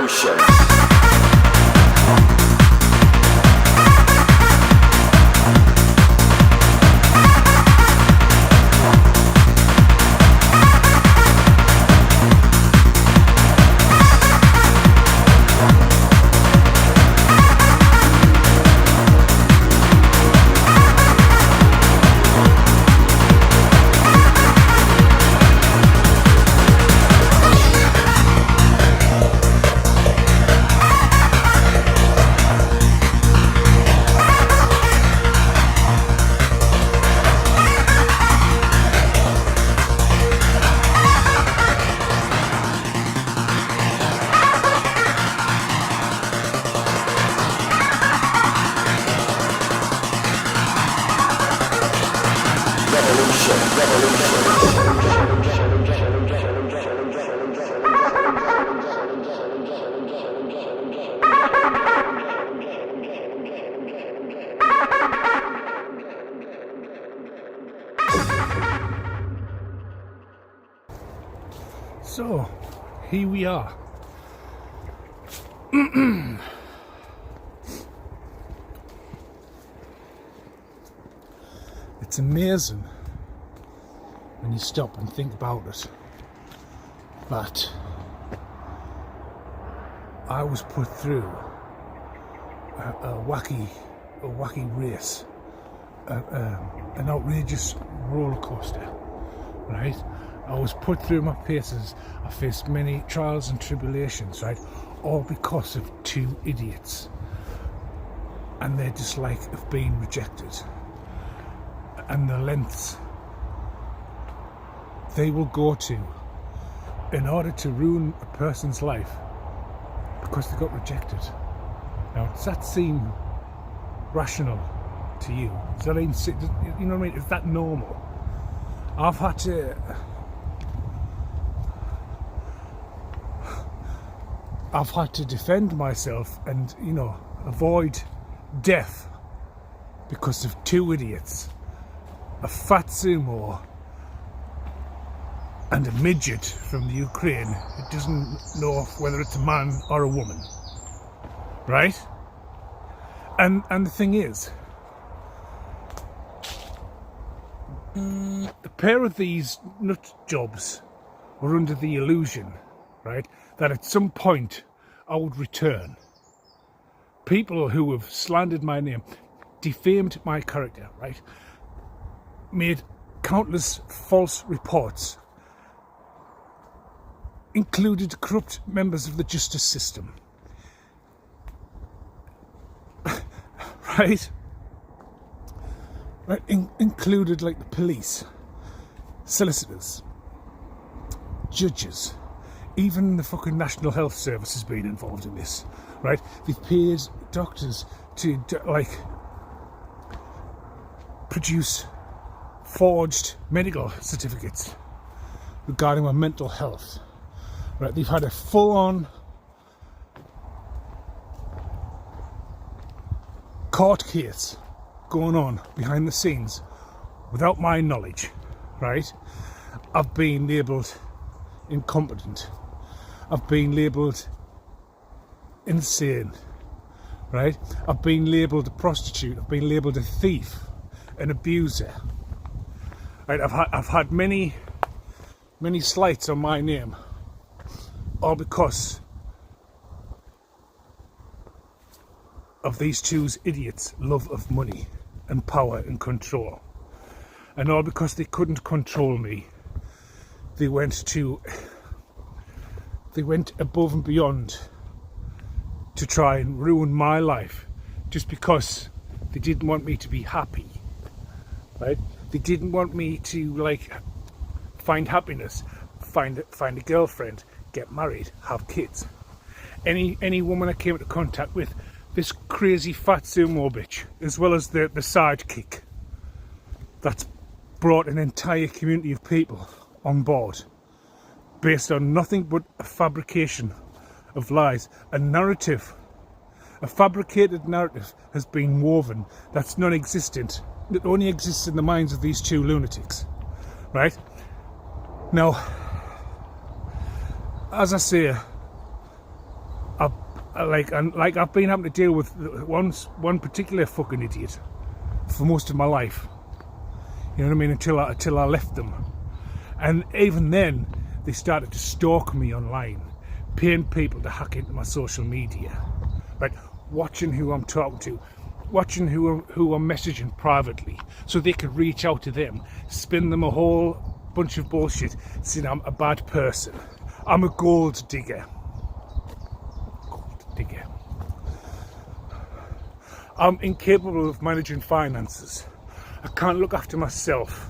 revolution. So, here we are. It's amazing when you stop and think about it that I was put through a wacky race, an outrageous roller coaster, right? I was put through my paces. I faced many trials and tribulations, right? All because of two idiots and their dislike of being rejected and the lengths they will go to in order to ruin a person's life because they got rejected. Now, does that seem rational to you? Does that even, you know what I mean? Is that normal? I've had to defend myself and, you know, avoid death because of two idiots, a fat sumo and a midget from the Ukraine who doesn't know whether it's a man or a woman, right? And the thing is, the pair of these nut jobs were under the illusion, right, that at some point I would return. People who have slandered my name, defamed my character, right, made countless false reports, included corrupt members of the justice system, right, included like the police, solicitors, judges, even the fucking National Health Service has been involved in this, right? They've paid doctors to like produce forged medical certificates regarding my mental health, right? They've had a full-on court case going on behind the scenes without my knowledge, right? I've been labelled incompetent. I've been labelled insane, right? I've been labelled a prostitute. I've been labelled a thief, an abuser, right? I've had many slights on my name, all because of these two idiots' love of money and power and control, and all because they couldn't control me. They went above and beyond to try and ruin my life just because they didn't want me to be happy, right? They didn't want me to like find happiness, find a girlfriend, get married, have kids. Any woman I came into contact with, this crazy fat sumo bitch, as well as the sidekick that's brought an entire community of people on board based on nothing but a fabrication of lies. A fabricated narrative has been woven that's non-existent, that only exists in the minds of these two lunatics, right? Now, as I say, I've been having to deal with one particular fucking idiot for most of my life. You know what I mean? Until I left them, and even then they started to stalk me online, paying people to hack into my social media, right? Watching who I'm talking to, watching who I'm messaging privately, so they could reach out to them, spin them a whole bunch of bullshit, saying I'm a bad person, I'm a gold digger. I'm incapable of managing finances. I can't look after myself.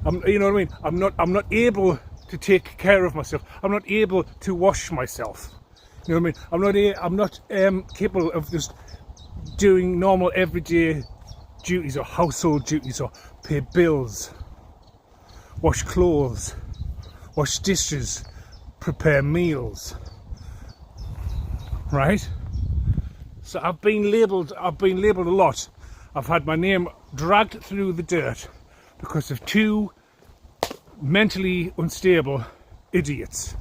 You know what I mean? I'm not able to take care of myself. I'm not able to wash myself. You know what I mean? I'm not capable of just doing normal everyday duties or household duties or pay bills, wash clothes, wash dishes, prepare meals. Right? So I've been labelled a lot. I've had my name dragged through the dirt because of two mentally unstable idiots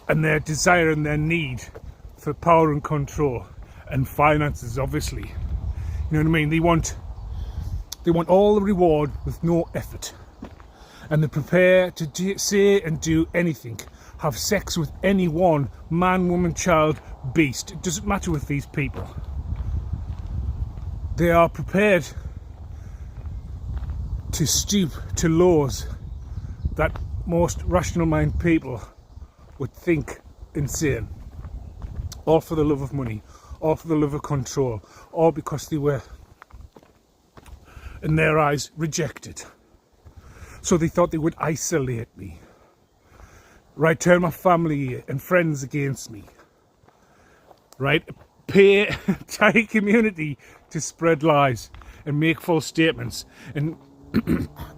and their desire and their need for power and control and finances, obviously. You know what I mean? They want all the reward with no effort, and they're prepared to say and do anything, have sex with anyone, man, woman, child, beast. It doesn't matter with these people. They are prepared to stoop to laws that most rational minded people would think insane. All for the love of money, all for the love of control, all because they were, in their eyes, rejected. So they thought they would isolate me, right? Turn my family and friends against me, right? Pay entire community to spread lies and make false statements and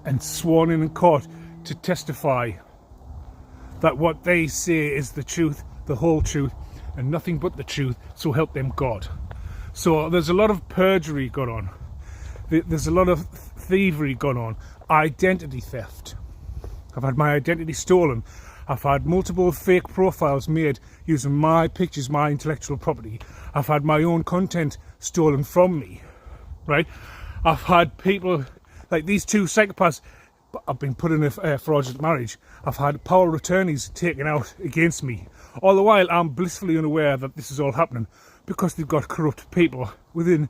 and sworn in court to testify that what they say is the truth, the whole truth, and nothing but the truth, so help them God. So there's a lot of perjury going on. There's a lot of thievery going on. Identity theft. I've had my identity stolen. I've had multiple fake profiles made using my pictures, my intellectual property. I've had my own content stolen from me, right? I've had people, like these two psychopaths, I've been put in a fraudulent marriage. I've had power of attorneys taken out against me. All the while, I'm blissfully unaware that this is all happening because they've got corrupt people within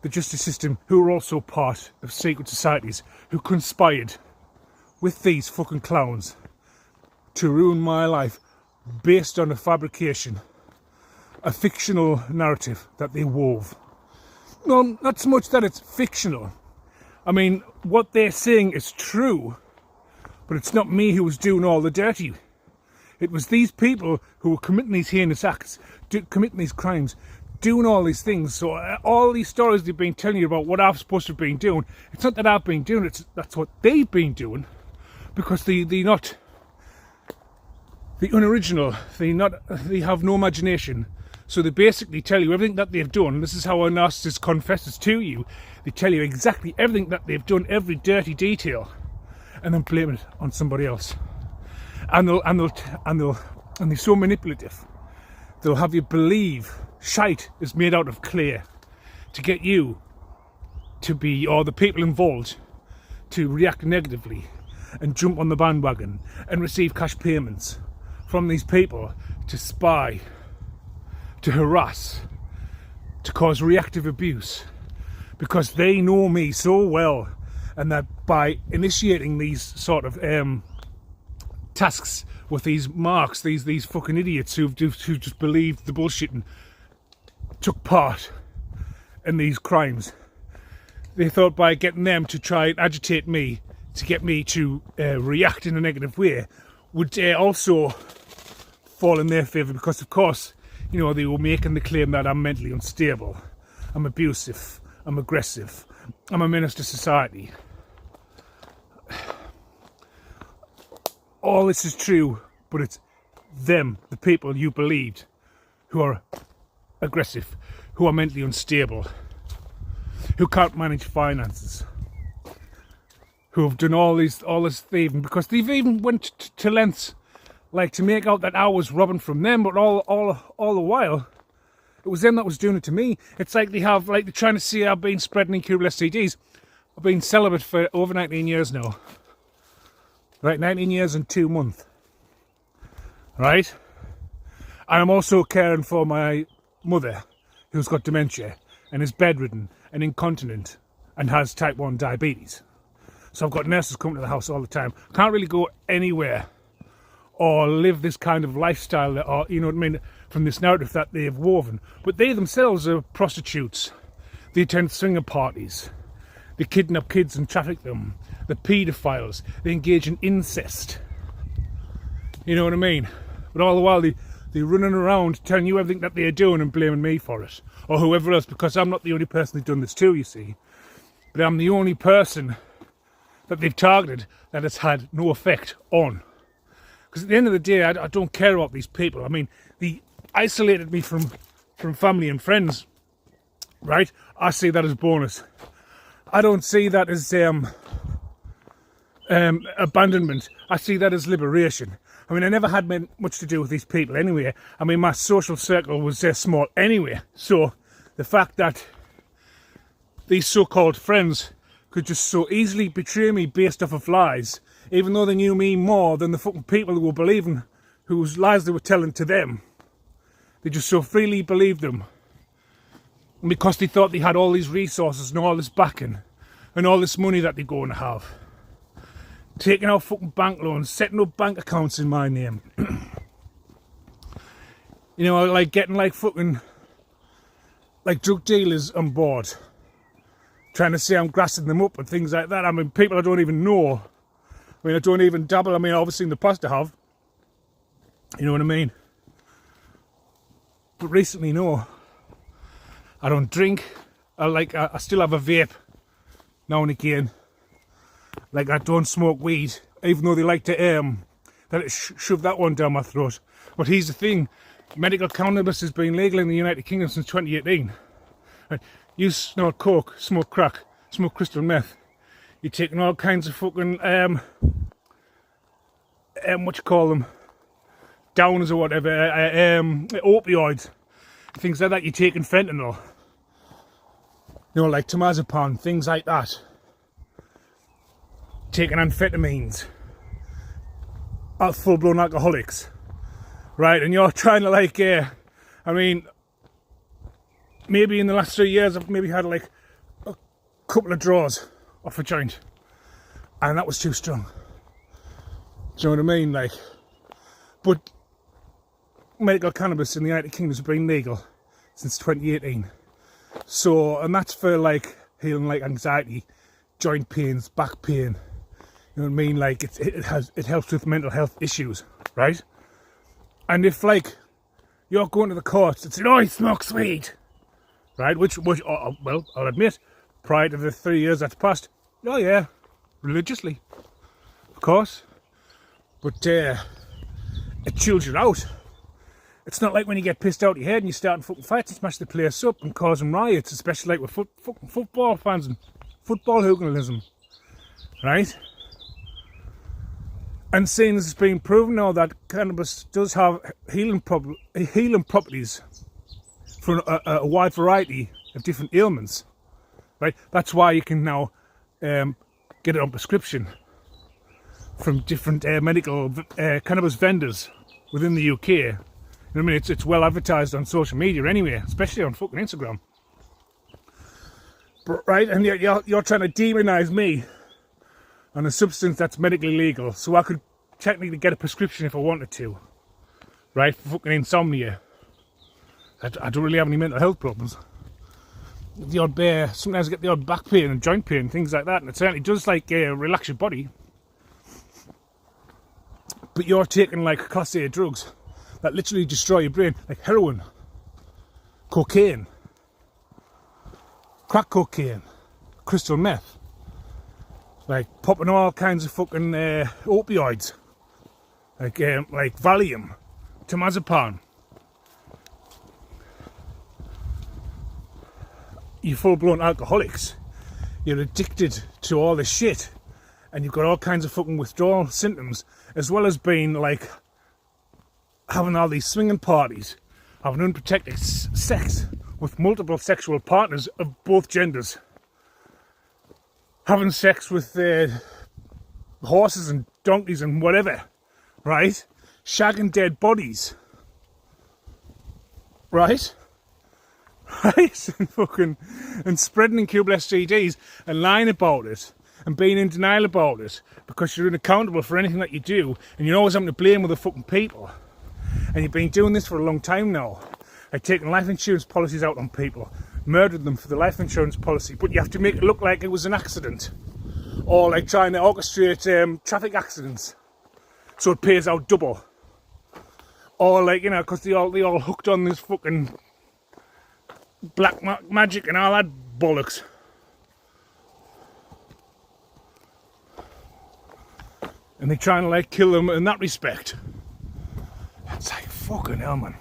the justice system who are also part of secret societies who conspired with these fucking clowns to ruin my life based on a fabrication, a fictional narrative that they wove. No, not so much that it's fictional. I mean, what they're saying is true, but it's not me who was doing all the dirty. It was these people who were committing these heinous acts, committing these crimes, doing all these things. So all these stories they've been telling you about what I'm supposed to have been doing, it's not that I've been doing it, that's what they've been doing, because they're not the unoriginal, they have no imagination. So they basically tell you everything that they've done. This is how a narcissist confesses to you. They tell you exactly everything that they've done, every dirty detail, and then blame it on somebody else. And they're so manipulative. They'll have you believe shite is made out of clay to get you to be, or the people involved, to react negatively and jump on the bandwagon and receive cash payments from these people to spy, to harass, to cause reactive abuse, because they know me so well, and that by initiating these sort of tasks with these marks, these fucking idiots who just believed the bullshit and took part in these crimes, they thought by getting them to try and agitate me, to get me to react in a negative way, would also fall in their favour, because of course, you know, they were making the claim that I'm mentally unstable, I'm abusive, I'm aggressive, I'm a menace to society. All this is true, but it's them, the people you believed, who are aggressive, who are mentally unstable, who can't manage finances, who have done all this thieving, because they've even went to lengths like to make out that I was robbing from them, but all the while, it was them that was doing it to me. It's like they're trying to say I've been spreading incurable STDs. I've been celibate for over 19 years now. Right, 19 years and 2 months. Right? And I'm also caring for my mother, who's got dementia, and is bedridden, and incontinent, and has type 1 diabetes. So I've got nurses coming to the house all the time. Can't really go anywhere or live this kind of lifestyle that, or, you know what I mean, from this narrative that they've woven. But they themselves are prostitutes. They attend swinger parties. They kidnap kids and traffic them. They're paedophiles. They engage in incest. You know what I mean? But all the while they're running around telling you everything that they're doing and blaming me for it. Or whoever else, because I'm not the only person they've done this to, you see. But I'm the only person that they've targeted that has had no effect on. Because at the end of the day, I don't care about these people. I mean, they isolated me from family and friends, right? I see that as bonus. I don't see that as abandonment. I see that as liberation. I mean, I never had much to do with these people anyway. I mean, my social circle was small anyway. So the fact that these so-called friends could just so easily betray me based off of lies, even though they knew me more than the fucking people who were believing, whose lies they were telling to them. They just so freely believed them. And because they thought they had all these resources and all this backing and all this money that they're going to have. Taking out fucking bank loans, setting up bank accounts in my name. You know, like getting like fucking like drug dealers on board. Trying to say I'm grassing them up and things like that. I mean, people I don't even know. I mean, I don't even dabble. I mean, obviously in the past I have. You know what I mean? But recently, no. I don't drink. I still have a vape now and again. Like, I don't smoke weed, even though they like to shove that one down my throat. But here's the thing: medical cannabis has been legal in the United Kingdom since 2018. Right? You snort coke, smoke crack, smoke crystal meth. You're taking all kinds of fucking what you call them, downers or whatever, opioids, things like that. You're taking fentanyl. You know, like temazepam, things like that. Taking amphetamines. Full-blown alcoholics. Right, and you're trying to like, I mean, maybe in the last 3 years I've maybe had like a couple of draws off a joint. And that was too strong. Do you know what I mean? Like, but medical cannabis in the United Kingdom has been legal since 2018. So, and that's for like healing like anxiety, joint pains, back pain. You know what I mean? Like it helps with mental health issues, right? And if like you're going to the courts and saying, "Oh, he smokes weed," right? Which well, I'll admit, prior to the 3 years that's passed, oh yeah, religiously, of course. But it chills you out. It's not like when you get pissed out of your head and you start fucking fights and smash the place up and causing riots, especially like with fucking football fans and football hooliganism, right? And seeing as it's been proven now that cannabis does have healing properties for a wide variety of different ailments, right? That's why you can now get it on prescription from different medical cannabis vendors within the UK. You know what I mean? It's well advertised on social media anyway, especially on fucking Instagram. But, right, and you're trying to demonise me on a substance that's medically legal, so I could technically get a prescription if I wanted to, right, for fucking insomnia. I don't really have any mental health problems. The odd sometimes I get the odd back pain and joint pain, things like that, and it certainly does like relax your body. But you're taking like class A drugs that literally destroy your brain, like heroin, cocaine, crack cocaine, crystal meth, like popping all kinds of fucking opioids, like Valium, temazepam. You're full-blown alcoholics. You're addicted to all this shit, and you've got all kinds of fucking withdrawal symptoms, as well as being like having all these swinging parties, having unprotected sex with multiple sexual partners of both genders, having sex with horses and donkeys and whatever, right? Shagging dead bodies, right? Right? And spreading incurable STDs and lying about it and being in denial about it because you're unaccountable for anything that you do and you're always having to blame other fucking people. And you've been doing this for a long time now. Like taking life insurance policies out on people, murdering them for the life insurance policy, but you have to make it look like it was an accident. Or like trying to orchestrate traffic accidents so it pays out double. Or like, you know, because they all hooked on this fucking black magic and all that bollocks. And they're trying to like kill them in that respect. It's like fucking hell, man.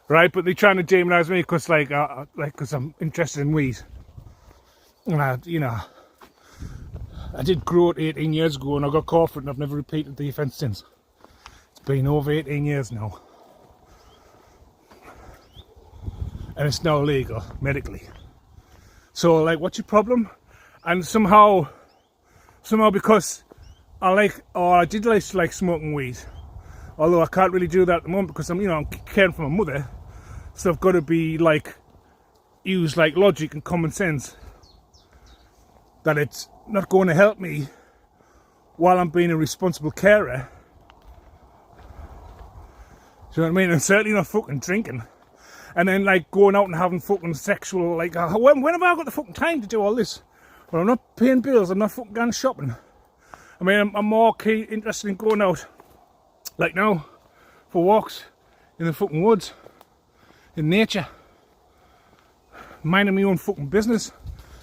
Right, but they're trying to demonise me because because I'm interested in weed. And I did grow it 18 years ago and I got caught for it and I've never repeated the offence since. It's been over 18 years now. And it's now legal, medically. So, like, what's your problem? And somehow because I did like smoking weed. Although I can't really do that at the moment because I'm caring for my mother. So I've got to be use logic and common sense. That it's not going to help me while I'm being a responsible carer. Do you know what I mean? And certainly not fucking drinking. And then going out and having fucking sexual, when have I got the fucking time to do all this? Well, I'm not paying bills, I'm not fucking going shopping. I mean, I'm more interested in going out, like now, for walks in the fucking woods, in nature, minding my own fucking business.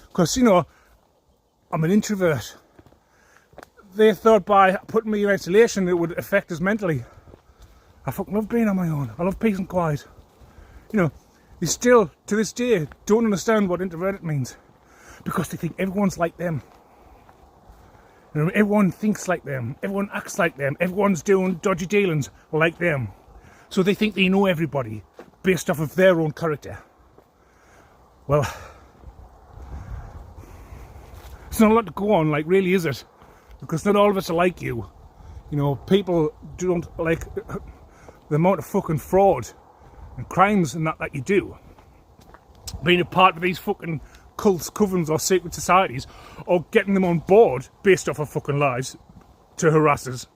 Because, I'm an introvert. They thought by putting me in isolation it would affect us mentally. I fucking love being on my own. I love peace and quiet. They still, to this day, don't understand what introverted means. Because they think everyone's like them. Everyone thinks like them. Everyone acts like them. Everyone's doing dodgy dealings like them. So they think they know everybody based off of their own character. Well, it's not a lot to go on, really, is it? Because not all of us are like you. People don't like the amount of fucking fraud and crimes and that you do. Being a part of these fucking cults, covens or secret societies, or getting them on board based off of fucking lies to harass us.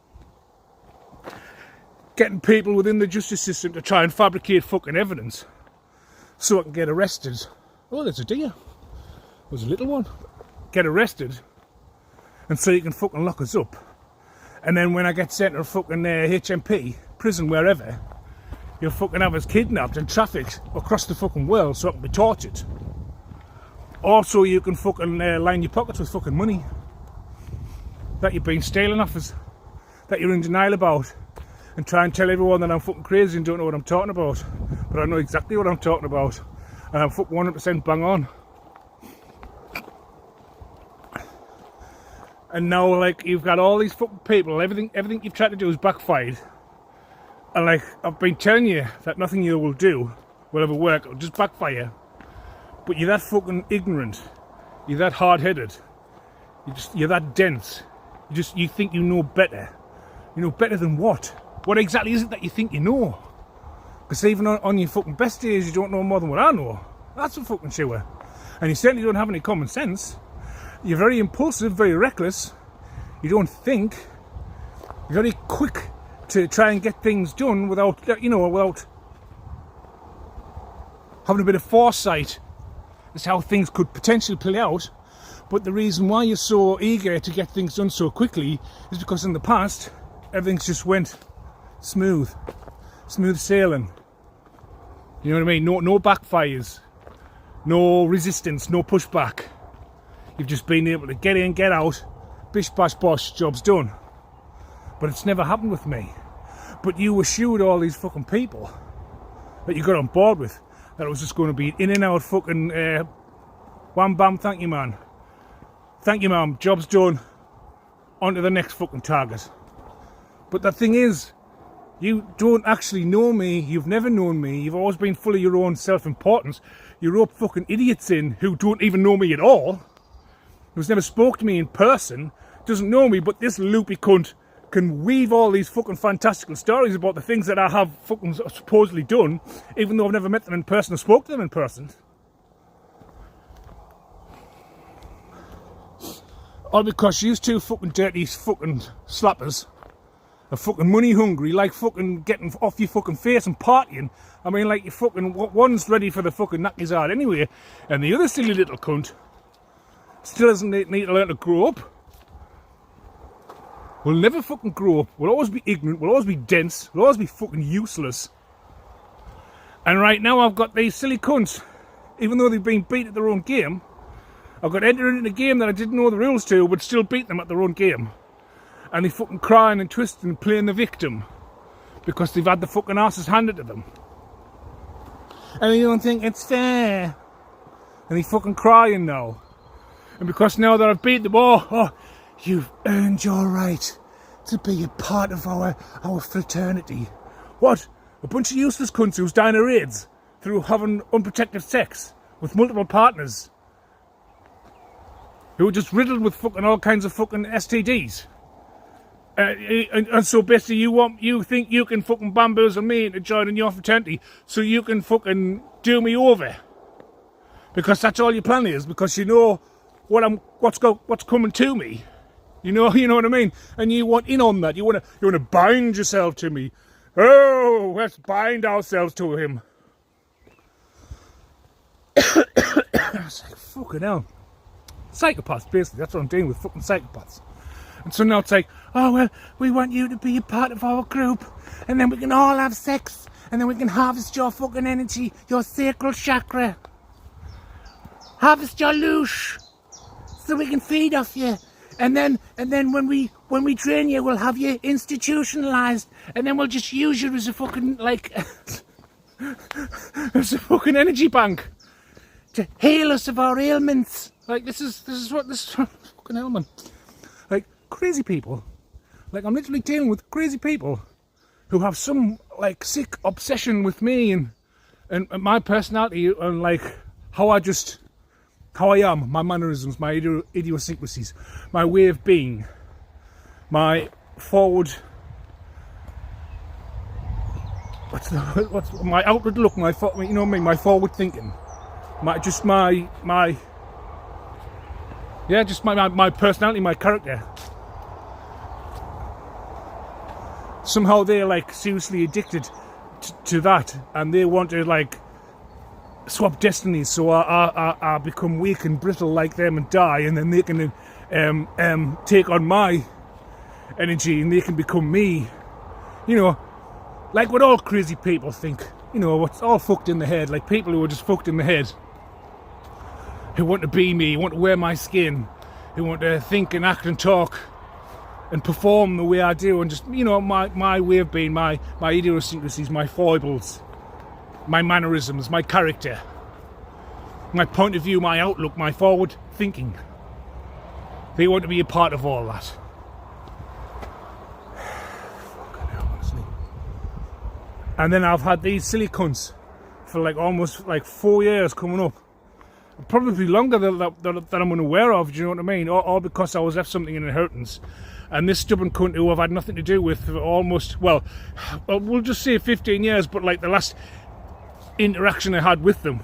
Getting people within the justice system to try and fabricate fucking evidence so I can get arrested. Oh, there's a deer. There's a little one. Get arrested and so you can fucking lock us up. And then when I get sent to a fucking HMP, prison, wherever, you'll fucking have us kidnapped and trafficked across the fucking world so I can be tortured. Also, you can fucking line your pockets with fucking money that you've been stealing off us, that you're in denial about, and try and tell everyone that I'm fucking crazy and don't know what I'm talking about. But I know exactly what I'm talking about, and I'm fucking 100% bang on. And now, you've got all these fucking people, everything you've tried to do is backfired. And I've been telling you that nothing you will do will ever work, it'll just backfire. But you're that fucking ignorant, you're that hard-headed, you're that dense, you think you know better. You know better than what? What exactly is it that you think you know? Because even on your fucking best days you don't know more than what I know. That's for fucking sure. And you certainly don't have any common sense. You're very impulsive, very reckless, you don't think, you're very quick to try and get things done without having a bit of foresight as to how things could potentially play out. But the reason why you're so eager to get things done so quickly is because in the past everything's just went smooth sailing. You know what I mean? No backfires, no resistance, no pushback. You've just been able to get in, get out, bish bash bosh, job's done. But it's never happened with me. But you assured all these fucking people that you got on board with that it was just going to be in and out fucking wham bam, thank you man. Thank you ma'am, job's done. On to the next fucking target. But the thing is, You don't actually know me. You've never known me. You've always been full of your own self-importance. You rope fucking idiots in who don't even know me at all, who's never spoke to me in person, doesn't know me, but this loopy cunt can weave all these fucking fantastical stories about the things that I have fucking supposedly done, even though I've never met them in person or spoke to them in person. All because you two fucking dirty fucking slappers are fucking money hungry, like fucking getting off your fucking face and partying. I mean, like, you fucking, one's ready for the fucking knackies out anyway, and the other silly little cunt still doesn't need to learn to grow up. We'll never fucking grow up. We'll always be ignorant. We'll always be dense. We'll always be fucking useless. And right now I've got these silly cunts, even though they've been beat at their own game, I've got entered into a game that I didn't know the rules to, but still beat them at their own game. And they fucking crying and twisting and playing the victim because they've had the fucking asses handed to them. And they don't think it's fair. And they fucking crying now. And because now that I've beat them all, oh, you've earned your right to be a part of our fraternity. What? A bunch of useless cunts who's dying of AIDS through having unprotected sex with multiple partners, who are just riddled with fucking all kinds of fucking STDs. And so basically you think you can fucking bamboozle me into joining your fraternity so you can fucking do me over. Because that's all your plan is, because you know what's coming to me. You know what I mean? And you want in on that. You want to bind yourself to me. Oh, let's bind ourselves to him. It's like, fucking hell. Psychopaths, basically. That's what I'm dealing with, fucking psychopaths. And so now it's like, oh, well, we want you to be a part of our group, and then we can all have sex, and then we can harvest your fucking energy, your sacral chakra. Harvest your loosh, so we can feed off you. And then when we train you, we'll have you institutionalized, and then we'll just use you as a fucking, like, as a fucking energy bank to heal us of our ailments. Like, this is fucking hell, man. Like, crazy people. Like, I'm literally dealing with crazy people who have some, like, sick obsession with me and my personality and, like, how I am, my mannerisms, my idiosyncrasies, my way of being, my forward, what's my outward look, my forward thinking, my personality, my character. Somehow they're, like, seriously addicted to that, and they want to, like, swap destinies, so I become weak and brittle like them and die, and then they can take on my energy and they can become me. You know, like what all crazy people think. You know, what's all fucked in the head. Like people who are just fucked in the head, who want to be me, want to wear my skin, who want to think and act and talk and perform the way I do, and just, you know, my way of being, my idiosyncrasies, my foibles, my mannerisms, my character, my point of view, my outlook, my forward thinking. They want to be a part of all that. Fucking hell, honestly. And then I've had these silly cunts for like almost like 4 years coming up. Probably longer that I'm unaware of, do you know what I mean? All because I was left something in inheritance. And this stubborn cunt who I've had nothing to do with for almost, well, we'll just say 15 years, but like the last interaction I had with them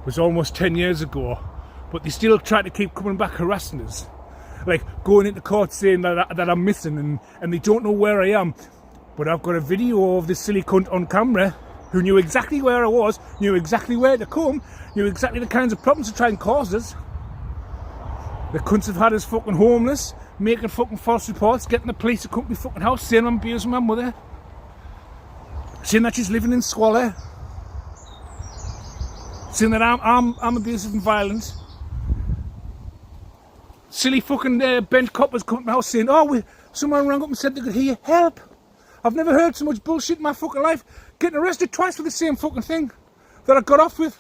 was almost 10 years ago. But they still try to keep coming back harassing us. Like going into court saying that I'm missing and they don't know where I am. But I've got a video of this silly cunt on camera who knew exactly where I was, knew exactly where to come, knew exactly the kinds of problems to try and cause us. The cunts have had us fucking homeless, making fucking false reports, getting the police to come to my fucking house, saying I'm abusing my mother, saying that she's living in squalor, saying that I'm abusive and violent. Silly fucking bent coppers come to my house saying, oh, someone rang up and said they could hear help. I've never heard so much bullshit in my fucking life. Getting arrested twice for the same fucking thing that I got off with.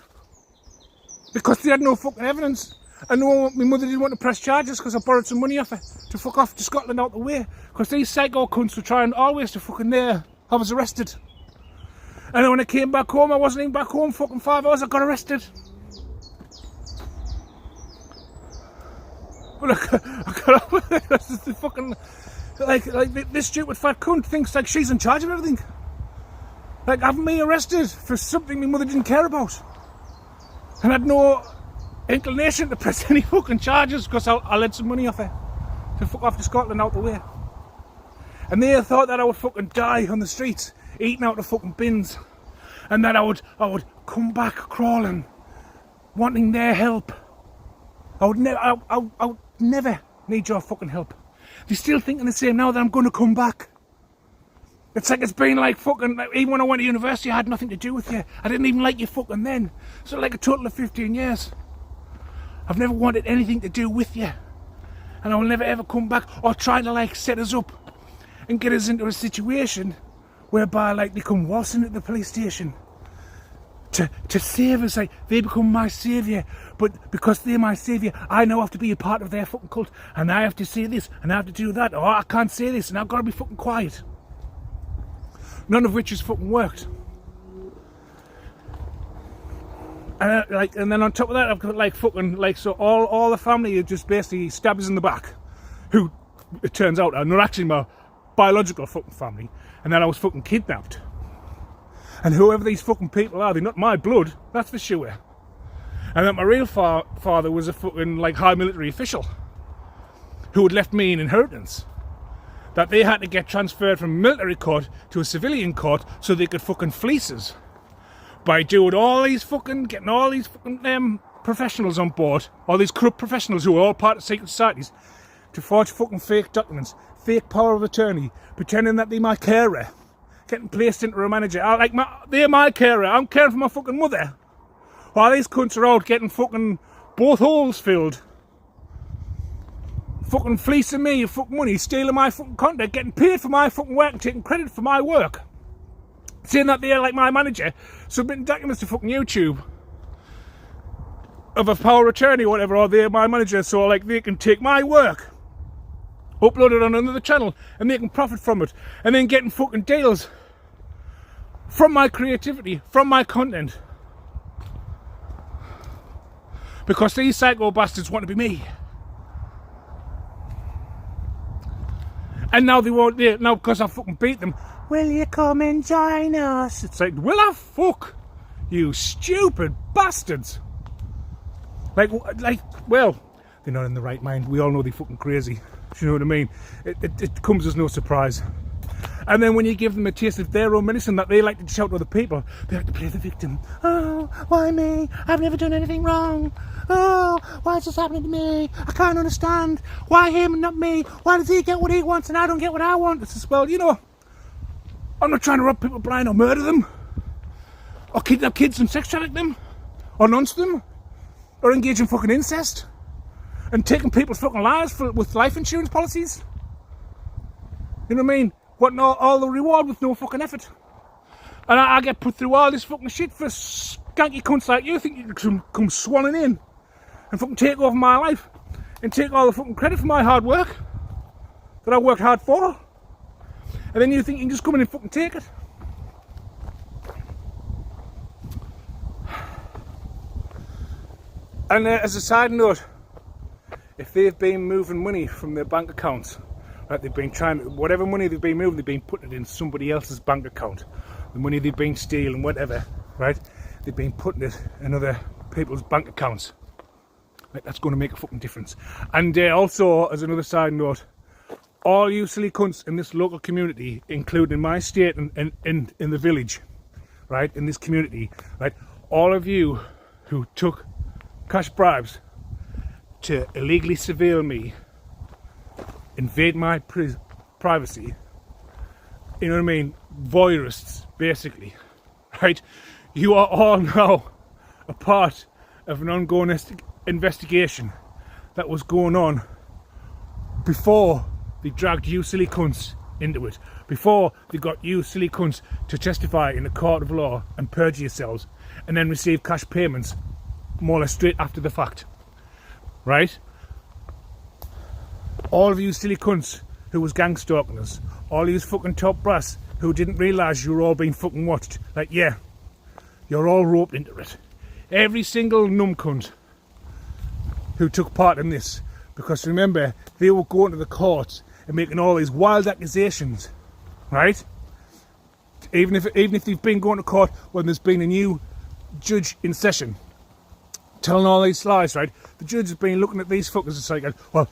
Because they had no fucking evidence. And my mother didn't want to press charges because I borrowed some money off her to fuck off to Scotland out the way. Because these psycho cunts were trying always to fucking I was arrested. And then when I came back home, I wasn't even back home fucking 5 hours, I got arrested. But I got this is the fucking, like this stupid fat cunt thinks like she's in charge of everything. Like having me arrested for something my mother didn't care about. And I had no inclination to press any fucking charges because I led some money off her to fuck off to Scotland out the way. And they thought that I would fucking die on the streets, eating out of fucking bins, and that I would come back crawling, wanting their help. I would never need your fucking help. They're still thinking the same now that I'm going to come back. It's like it's been like fucking, like, even when I went to university I had nothing to do with you. I didn't even like you fucking then. So like a total of 15 years. I've never wanted anything to do with you. And I will never ever come back or try to like set us up and get us into a situation whereby like they come waltzing at the police station to save us. Like they become my saviour, but because they're my saviour I now have to be a part of their fucking cult, and I have to say this and I have to do that, or I can't say this and I've got to be fucking quiet. None of which has fucking worked. And then on top of that I've got like fucking like, so all the family are just basically stabs in the back, who it turns out are not actually my biological fucking family, and then I was fucking kidnapped. And whoever these fucking people are, they're not my blood, that's for sure. And that my real father was a fucking like high military official who had left me an inheritance that they had to get transferred from military court to a civilian court so they could fucking fleece us by doing all these fucking, getting all these fucking professionals on board, all these corrupt professionals who are all part of secret societies, to forge fucking fake documents, fake power of attorney, pretending that they're my carer, getting placed into a manager. They're my carer, I'm caring for my fucking mother, while these cunts are out getting fucking both holes filled, fucking fleecing me of fucking money, stealing my fucking content, getting paid for my fucking work and taking credit for my work, saying that they're like my manager, submitting documents to fucking YouTube of a power of attorney or whatever, or they're my manager, so like they can take my work, upload it on another channel, and they can profit from it, and then getting fucking deals from my creativity, from my content, because these psycho bastards want to be me. And now they won't, now because I fucking beat them, will you come and join us? It's like, will I fuck you stupid bastards? Like, well, they're not in the right mind. We all know they're fucking crazy. Do you know what I mean? It comes as no surprise. And then when you give them a taste of their own medicine that they like to shout to other people, they like to play the victim. Oh, why me? I've never done anything wrong. Oh, why is this happening to me? I can't understand. Why him and not me? Why does he get what he wants and I don't get what I want? It's just, well, you know, I'm not trying to rob people blind or murder them, or kidnap kids and sex traffic them, or nonce them, or engage in fucking incest, and taking people's fucking lives with life insurance policies. You know what I mean? Wanting all the reward with no fucking effort. And I get put through all this fucking shit for skanky cunts like you think you can come swanning in and fucking take over my life and take all the fucking credit for my hard work that I worked hard for. And then you think you can just come in and fucking take it. And as a side note, if they've been moving money from their bank accounts, right, they've been trying, whatever money they've been moving, they've been putting it in somebody else's bank account. The money they've been stealing, whatever, right, they've been putting it in other people's bank accounts. Right, that's going to make a fucking difference. And also, as another side note, all you silly cunts in this local community, including my state and in the village, right, in this community, right, all of you who took cash bribes to illegally surveil me, invade my privacy, you know what I mean, voyeurists, basically, right, you are all now a part of an ongoing investigation that was going on before they dragged you silly cunts into it, before they got you silly cunts to testify in a court of law and perjure yourselves and then receive cash payments more or less straight after the fact, right? All of you silly cunts who was gang stalking us, all of you fucking top brass who didn't realise you were all being fucking watched. Like, yeah, you're all roped into it. Every single numcunt who took part in this. Because remember, they were going to the courts and making all these wild accusations, right? Even if they've been going to court when there's been a new judge in session, telling all these lies, right? The judge has been looking at these fuckers and saying, well,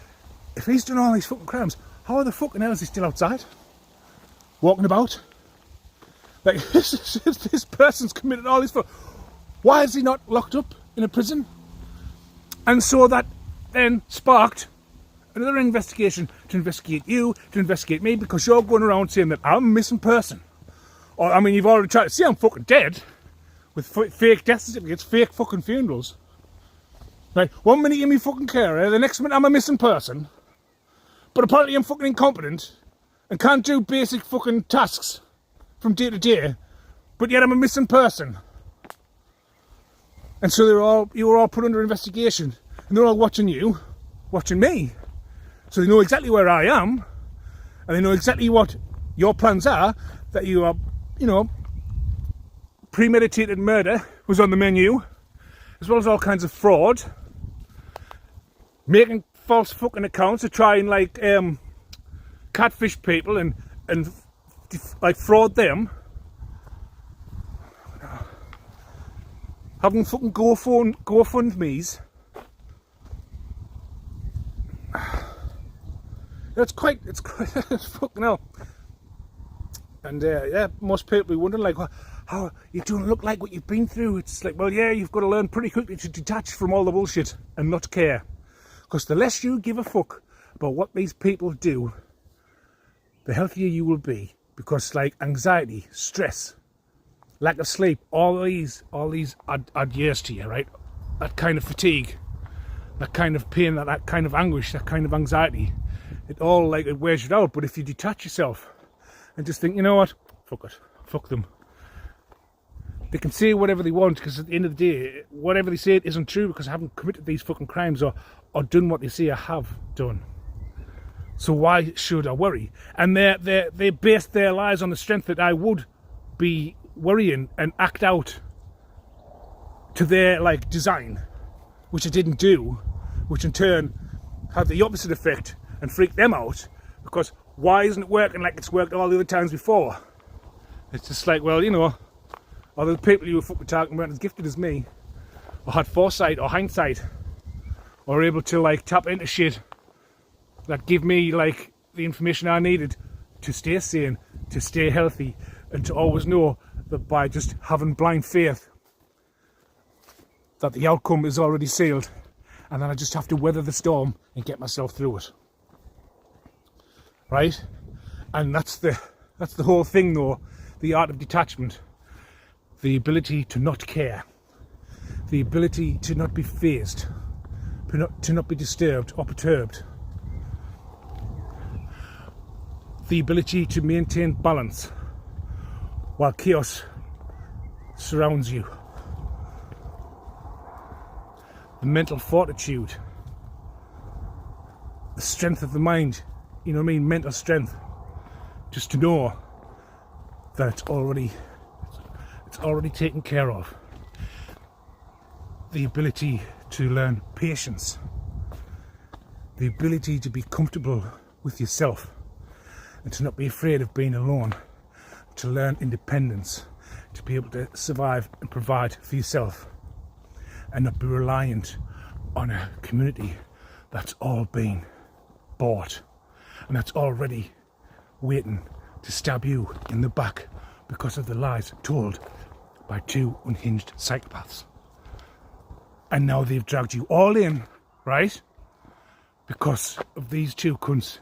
if he's done all these fucking crimes, how the fucking hell is he still outside? Walking about? Like, this person's committed all these fuck. Why is he not locked up in a prison? And so that then sparked another investigation to investigate you, to investigate me, because you're going around saying that I'm a missing person. Or, I mean, you've already tried to say I'm fucking dead with fake death certificates, fake fucking funerals. Right, 1 minute you're me fucking carer, the next minute I'm a missing person. But apparently I'm fucking incompetent and can't do basic fucking tasks from day to day, but yet I'm a missing person. And so you were all put under investigation, and they're all watching you, watching me. So they know exactly where I am, and they know exactly what your plans are, that you are, you know, premeditated murder was on the menu, as well as all kinds of fraud, making false fucking accounts to try and like catfish people and like fraud them, having fucking GoFundMe's. It's fucking hell. And yeah, most people be wondering like, how you don't look like what you've been through. It's like, well, yeah, you've got to learn pretty quickly to detach from all the bullshit and not care. Because the less you give a fuck about what these people do, the healthier you will be. Because like anxiety, stress, lack of sleep, all these add years to you, right? That kind of fatigue, that kind of pain, that kind of anguish, that kind of anxiety, it all like it wears you out. But if you detach yourself and just think, you know what, fuck it, fuck them. They can say whatever they want, because at the end of the day, whatever they say isn't true, because I haven't committed these fucking crimes or done what they say I have done. So why should I worry? And they base their lies on the strength that I would be worrying and act out to their like design, which I didn't do, which in turn had the opposite effect and freaked them out, because why isn't it working like it's worked all the other times before? It's just like, well, you know, all the people you were fucking talking about as gifted as me, or had foresight or hindsight, or able to like tap into shit that give me like the information I needed to stay sane, to stay healthy, and to always know that by just having blind faith that the outcome is already sealed, and then I just have to weather the storm and get myself through it. Right? And that's the whole thing though, the art of detachment. The ability to not care, the ability to not be fazed, to not be disturbed or perturbed, the ability to maintain balance while chaos surrounds you, the mental fortitude, the strength of the mind, you know what I mean, mental strength, just to know that it's already taken care of. The ability to learn patience, the ability to be comfortable with yourself and to not be afraid of being alone, to learn independence, to be able to survive and provide for yourself and not be reliant on a community that's all been bought and that's already waiting to stab you in the back because of the lies told by two unhinged psychopaths. And now they've dragged you all in, right? Because of these two cunts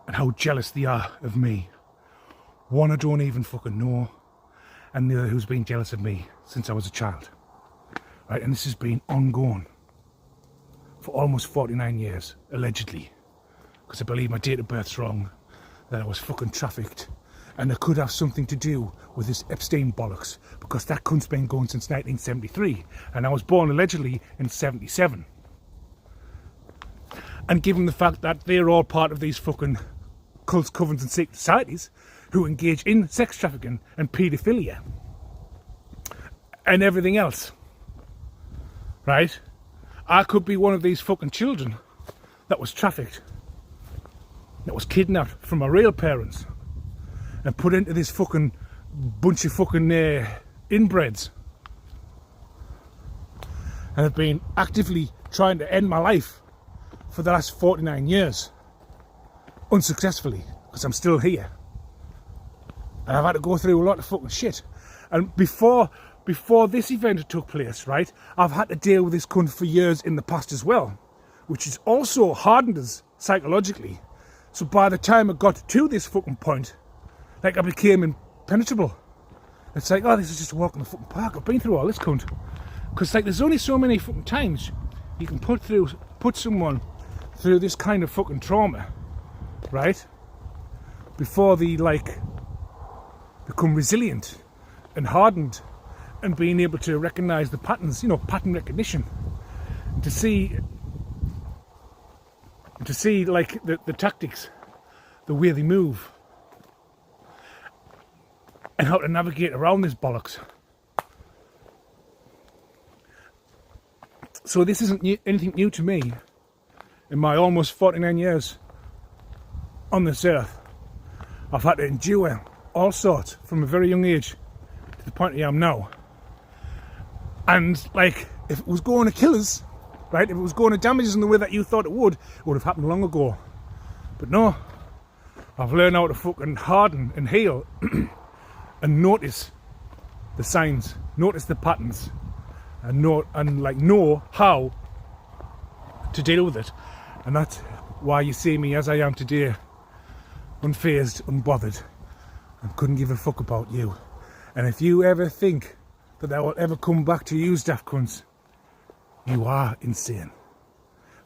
and how jealous they are of me. One I don't even fucking know, and the other who's been jealous of me since I was a child. Right? And this has been ongoing for almost 49 years, allegedly. Because I believe my date of birth's wrong, that I was fucking trafficked. And it could have something to do with this Epstein bollocks, because that cunt's been going since 1973, and I was born allegedly in 77. And given the fact that they're all part of these fucking cults, covens and secret societies, who engage in sex trafficking and paedophilia and everything else, right? I could be one of these fucking children that was trafficked, that was kidnapped from my real parents and put into this fucking bunch of fucking inbreds, and have been actively trying to end my life for the last 49 years, unsuccessfully, because I'm still here. And I've had to go through a lot of fucking shit. And before this event took place, right, I've had to deal with this cunt for years in the past as well, which has also hardened us psychologically. So by the time I got to this fucking point, like, I became impenetrable. It's like, oh, this is just a walk in the fucking park. I've been through all this cunt. Because, like, there's only so many fucking times you can put someone through this kind of fucking trauma, right? Before they, like, become resilient and hardened and being able to recognise the patterns, you know, pattern recognition. To see like the tactics, the way they move, and how to navigate around this bollocks. So this isn't anything new to me in my almost 49 years on this earth. I've had to endure all sorts from a very young age to the point I am now. And, like, if it was going to kill us, right, if it was going to damage us in the way that you thought it would have happened long ago. But no, I've learned how to fucking harden and heal and notice the signs, notice the patterns, and know how to deal with it. And that's why you see me as I am today, unfazed, unbothered, and couldn't give a fuck about you. And if you ever think that I will ever come back to you, daft cunts, you are insane.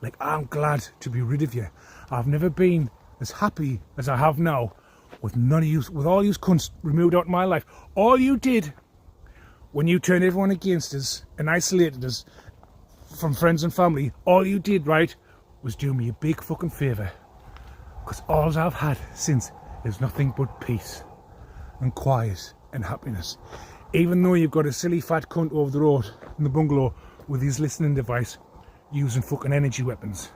Like, I'm glad to be rid of you. I've never been as happy as I have now with none of you, with all you cunts removed out of my life. All you did when you turned everyone against us and isolated us from friends and family, all you did, right, was do me a big fucking favour. Because all I've had since is nothing but peace and quiet and happiness. Even though you've got a silly fat cunt over the road in the bungalow with his listening device using fucking energy weapons.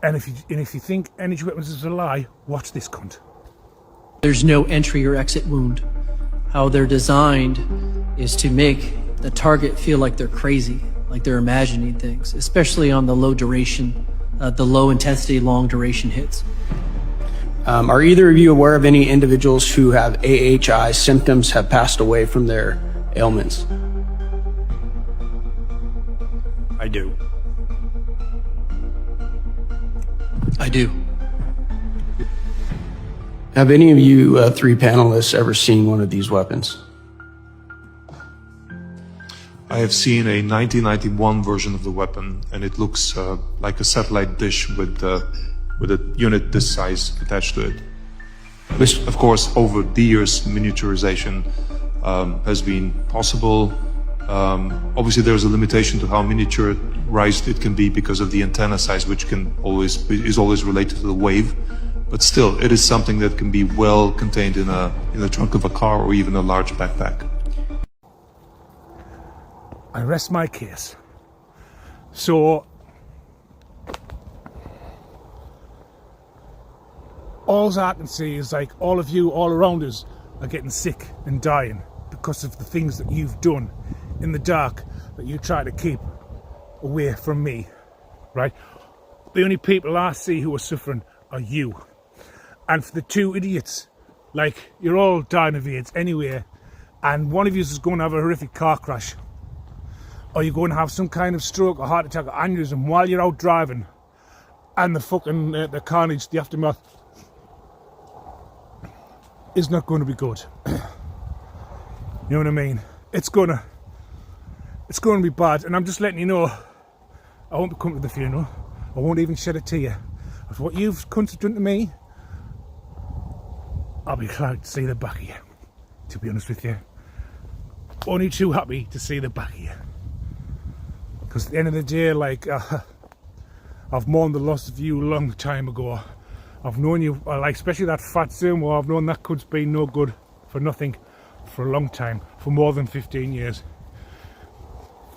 And if you think energy weapons is a lie, watch this cunt. There's no entry or exit wound. How they're designed is to make the target feel like they're crazy, like they're imagining things, especially on the low duration, the low intensity, long duration hits. Are either of you aware of any individuals who have AHI symptoms have passed away from their ailments? I do. I do. Have any of you three panelists ever seen one of these weapons? I have seen a 1991 version of the weapon, and it looks like a satellite dish with a unit this size attached to it. Which, of course, over the years, miniaturization has been possible. Obviously, there's a limitation to how miniaturized it can be because of the antenna size, which is always related to the wave. But still, it is something that can be well contained in the trunk of a car or even a large backpack. I rest my case. So, all I can say is, like, all of you all around us are getting sick and dying because of the things that you've done in the dark that you try to keep away from me, right? The only people I see who are suffering are you. And for the two idiots, like, you're all dying of AIDS anyway, and one of you is going to have a horrific car crash, or you're going to have some kind of stroke or heart attack or aneurysm while you're out driving, and the fucking the carnage, the aftermath is not going to be good. You know what I mean? It's going to be bad, and I'm just letting you know, I won't be coming to the funeral. I won't even shed a tear. After what you've cunts done to me, I'll be glad to see the back of you, to be honest with you. Only too happy to see the back of you. Because at the end of the day, like, I've mourned the loss of you a long time ago. I've known you, like especially that fat Zoom, I've known that kid's been no good for nothing for a long time, for more than 15 years.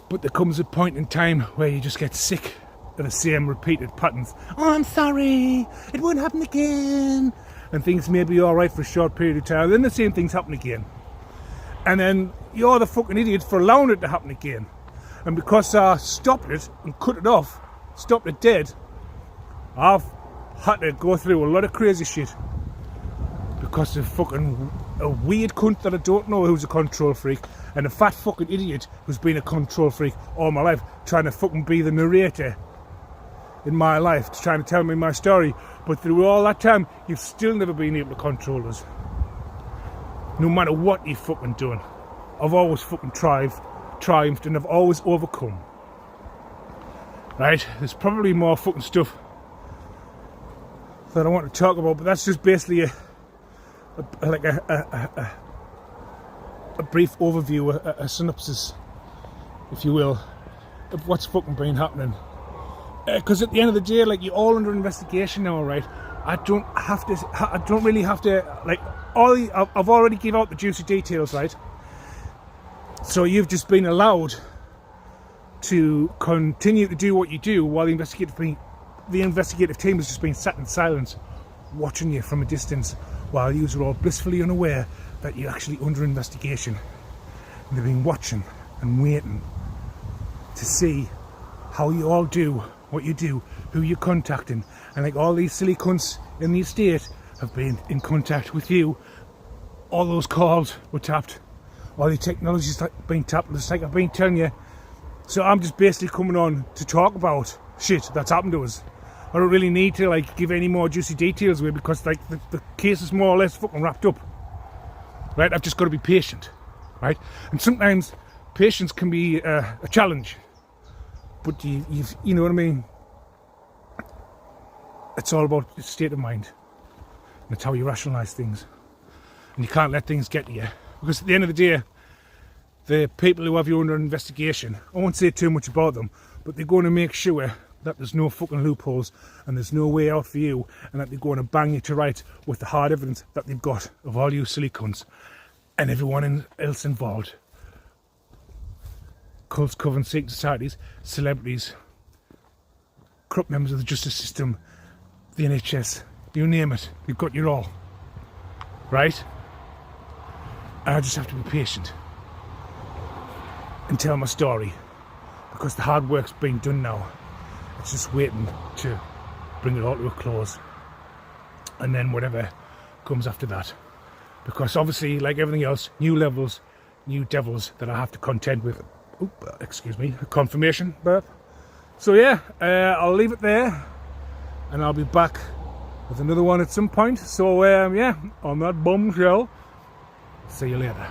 But there comes a point in time where you just get sick of the same repeated patterns. Oh, I'm sorry, it won't happen again. And things may be alright for a short period of time, then the same things happen again. And then you're the fucking idiot for allowing it to happen again. And because I stopped it and cut it off, stopped it dead, I've had to go through a lot of crazy shit. Because of fucking a weird cunt that I don't know who's a control freak, and a fat fucking idiot who's been a control freak all my life, trying to fucking be the narrator in my life, trying to tell me my story. But through all that time, you've still never been able to control us. No matter what you've fucking done. I've always fucking triumphed, and I've always overcome. Right? There's probably more fucking stuff that I want to talk about, but that's just basically a brief overview, a synopsis, if you will, of what's fucking been happening. Because at the end of the day, like, you're all under investigation now, right? I don't really have to, like, I've already give out the juicy details, right? So you've just been allowed to continue to do what you do while the investigative team has just been sat in silence, watching you from a distance, while you are all blissfully unaware that you're actually under investigation. And they've been watching and waiting to see how you all do what you do, who you're contacting. And like all these silly cunts in the estate have been in contact with you. All those calls were tapped. All the technology's been tapped, just like I've been telling you. So I'm just basically coming on to talk about shit that's happened to us. I don't really need to like give any more juicy details away, because like the case is more or less fucking wrapped up. Right? I've just got to be patient. Right? And sometimes patience can be a challenge. But you know what I mean? It's all about the state of mind. And it's how you rationalise things. And you can't let things get to you. Because at the end of the day, the people who have you under investigation, I won't say too much about them, but they're going to make sure that there's no fucking loopholes and there's no way out for you, and that they're going to bang you to rights with the hard evidence that they've got of all you silly cunts and everyone else involved. Cults, covens, secret societies, celebrities, corrupt members of the justice system, the NHS, you name it, you've got your all. Right? And I just have to be patient and tell my story, because the hard work's been done now. It's just waiting to bring it all to a close, and then whatever comes after that. Because obviously, like everything else, new levels, new devils that I have to contend with. Excuse me, a confirmation burp. So yeah, I'll leave it there, and I'll be back with another one at some point. So yeah, on that bombshell, see you later.